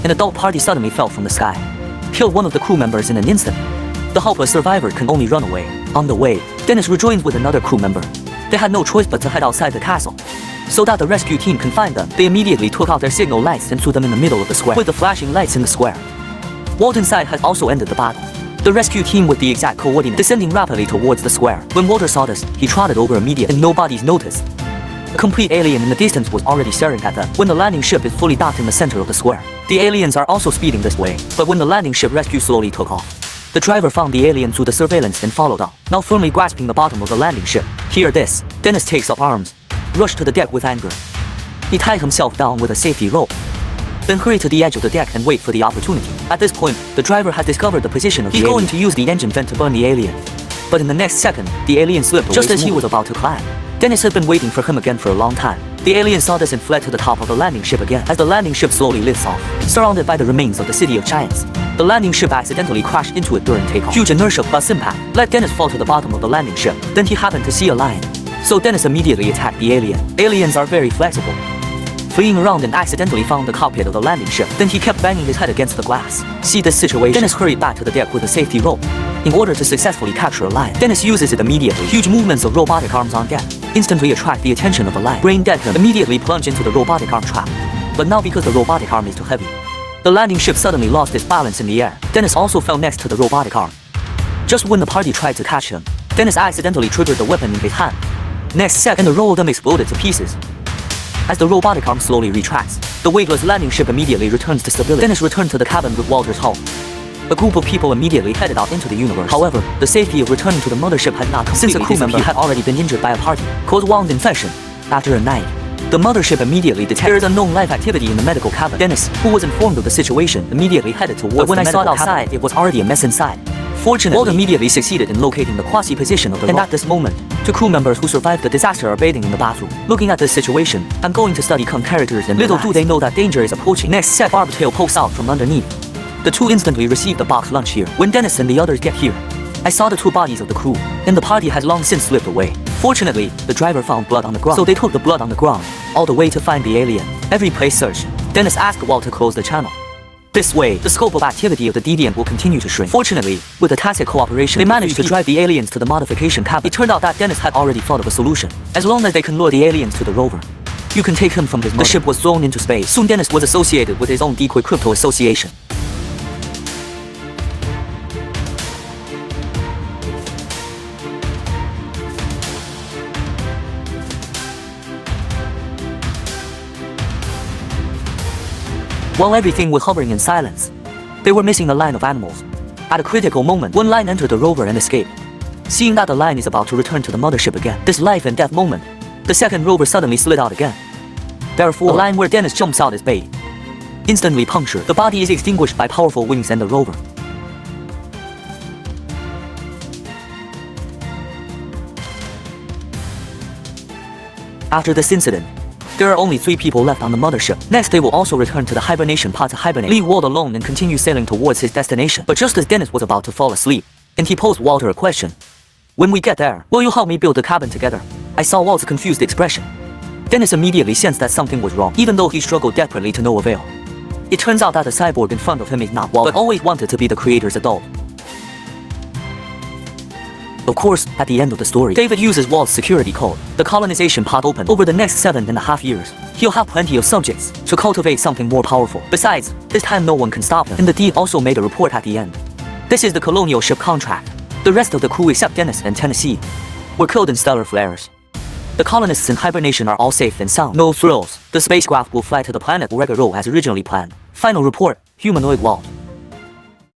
an adult party suddenly fell from the sky, killed one of the crew members in an instant. The helpless survivor can only run away. On the way, Dennis rejoins with another crew member. They had no choice but to head outside the castle. So that the rescue team can find them, they immediately took out their signal lights and threw them in the middle of the square, with the flashing lights in the square. Walter's side has also ended the battle. The rescue team with the exact coordinates descending rapidly towards the square. When Walter saw this, he trotted over immediately and nobody's noticed. A complete alien in the distance was already staring at them. When the landing ship is fully docked in the center of the square, the aliens are also speeding this way. But when the landing ship rescue slowly took off, the driver found the alien through the surveillance and followed up, now firmly grasping the bottom of the landing ship. Hear this, Dennis takes up arms, rushed to the deck with anger. He tied himself down with a safety rope, then hurried to the edge of the deck and wait for the opportunity. At this point, the driver had discovered the position of the alien. He's going to use the engine vent to burn the alien. But in the next second, the alien slipped away just as he was about to climb. Dennis had been waiting for him again for a long time. The alien saw this and fled to the top of the landing ship again. As the landing ship slowly lifts off, surrounded by the remains of the city of giants, the landing ship accidentally crashed into it during takeoff. Huge inertia plus impact let Dennis fall to the bottom of the landing ship. Then he happened to see a lion, so Dennis immediately attacked the alien. Aliens are very flexible. Fleeing around and accidentally found the cockpit of the landing ship. Then he kept banging his head against the glass. See this situation, Dennis hurried back to the deck with a safety rope in order to successfully capture a lion. Dennis uses it immediately. Huge movements of robotic arms on deck instantly attract the attention of the lion. Brain dead him, immediately plunged into the robotic arm trap. But now because the robotic arm is too heavy, the landing ship suddenly lost its balance in the air. Dennis also fell next to the robotic arm. Just when the party tried to catch him, Dennis accidentally triggered the weapon in his hand. Next second, the row of them exploded to pieces. As the robotic arm slowly retracts, the weightless landing ship immediately returns to stability. Dennis returned to the cabin with Walter's hull. A group of people immediately headed out into the universe. However, the safety of returning to the mothership had not completely since a crew member had already been injured by a party called wound infection. After a night, the mothership immediately detected there is unknown life activity in the medical cabin. Dennis, who was informed of the situation, immediately headed towards the medical cabin. But when I saw it outside, it was already a mess inside. Fortunately, Walt immediately succeeded in locating the quasi-position of the rope. And at this moment, two crew members who survived the disaster are bathing in the bathroom. Looking at this situation, I'm going to study characters and little do they know that danger is approaching. Next set, Barbtail pokes out from underneath. The two instantly receive the box lunch here. When Dennis and the others get here, I saw the two bodies of the crew, and the party had long since slipped away. Fortunately, the driver found blood on the ground, so they took the blood on the ground all the way to find the alien. Every place searched. Dennis asked Walt to close the channel. This way, the scope of activity of the deviant will continue to shrink. Fortunately, with the tacit cooperation, they managed to drive the aliens to the modification cabin. It turned out that Dennis had already thought of a solution. As long as they can lure the aliens to the rover, you can take him from his mother. The ship was thrown into space. Soon Dennis was associated with his own decoy crypto association. While everything was hovering in silence, they were missing a line of animals. At a critical moment, one lion entered the rover and escaped. Seeing that the lion is about to return to the mothership again, this life and death moment, the second rover suddenly slid out again. Therefore, the line where Dennis jumps out is bait. Instantly punctured, the body is extinguished by powerful wings and the rover. After this incident, there are only 3 people left on the mothership. Next, they will also return to the hibernation pod to hibernate, leave Walt alone and continue sailing towards his destination. But just as Dennis was about to fall asleep, and he posed Walter a question. When we get there, will you help me build the cabin together? I saw Walt's confused expression. Dennis immediately sensed that something was wrong, even though he struggled desperately to no avail. It turns out that the cyborg in front of him is not Walt, but always wanted to be the creator's adult. Of course, at the end of the story, David uses Walt's security code. The colonization pod opened. Over the next 7.5 years, he'll have plenty of subjects to cultivate something more powerful. Besides, this time no one can stop him. And the deed also made a report at the end. This is the colonial ship contract. The rest of the crew except Dennis and Tennessee were killed in stellar flares. The colonists in hibernation are all safe and sound. No thrills. The spacecraft will fly to the planet Oregaro as originally planned. Final report, humanoid Walt.